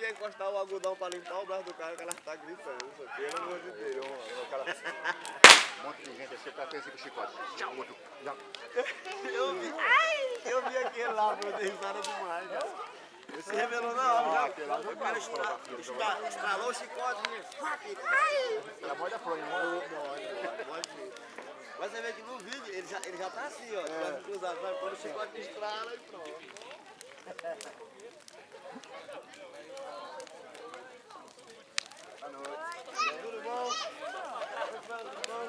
ia encostar o algodão pra limpar o braço do cara, que ela tá gritando. Pelo amor de Deus. Um monte de gente assim, tá pensando com chicote. Tchau, outro. Eu vi aquele lá, meu Deus, risada demais, cara. Ele se revelou na hora, já. Aquele lá não vai. Estralou o chicote, né? É a moda flor, Pode. Mas você vê que no vídeo ele já tá assim, ó. Tá cruzado, sabe? Quando o chicote estrala e pronto. Boa noite. Tudo bom? Tudo bom?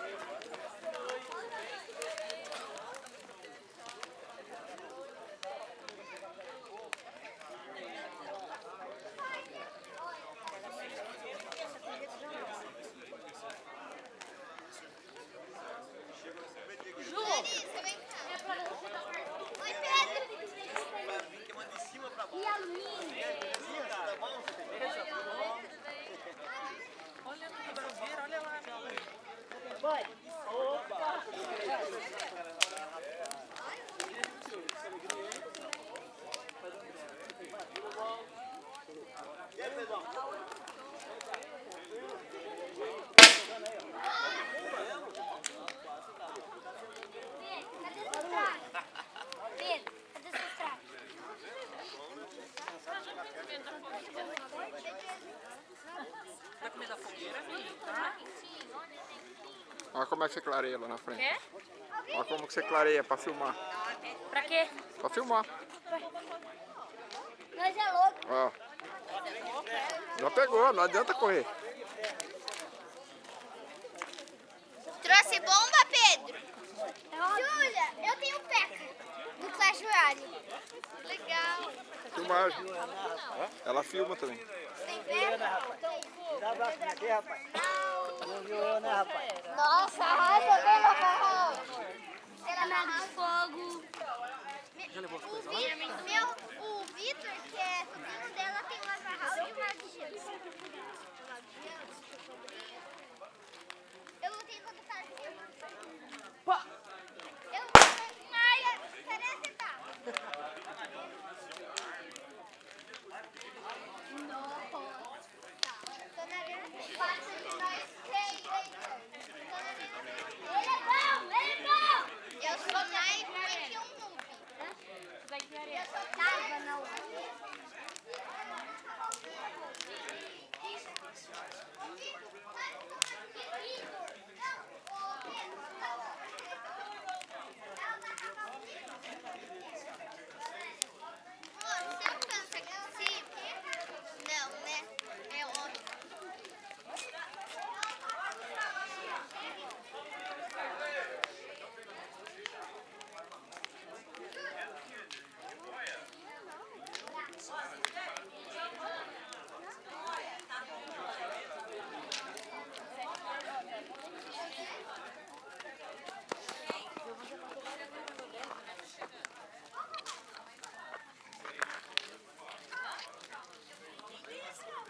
E alumínio. Olha lá. Vai. Opa. E aí, Pedrão? Vai comer da fogueira, filho, tá? Olha como é que você clareia lá na frente. Quê? Olha como que você clareia pra filmar. Pra quê? Pra filmar. Nós é louco. Ó. Já pegou, não adianta correr. Trouxe bomba, Pedro? Júlia, eu tenho peca do Clash Royale. Legal. Filmagem. Ela filma também. Tem peca? Dá um abraço aqui, rapaz. Não viu eu, né, rapaz? Nossa, arrasa bem, meu carro. Granada de fogo. Já levou as coisas lá? O Vitor, que é sobrinho dela, tem uma barral e uma de gelo. Eu não tenho quanto tá aqui. Eu não tenho. Maia, cadê você tá? Ele é bom! Eu sou mais ruim que um noob. Eu sou tava na Não, né? É óbvio.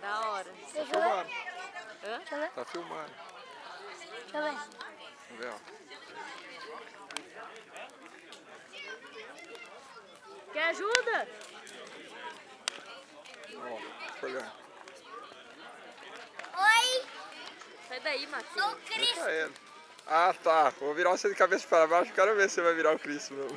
Da hora. Tá filmando. Hã? Tá filmando. Deixa eu ver. Vamos ver, ó. Quer ajuda? Ó, olhando. Oi, Sai daí, Matheus. sou o Cris. Deixa ele. Ah, tá. Vou virar você de cabeça para baixo. Quero ver se você vai virar o Cristo mesmo.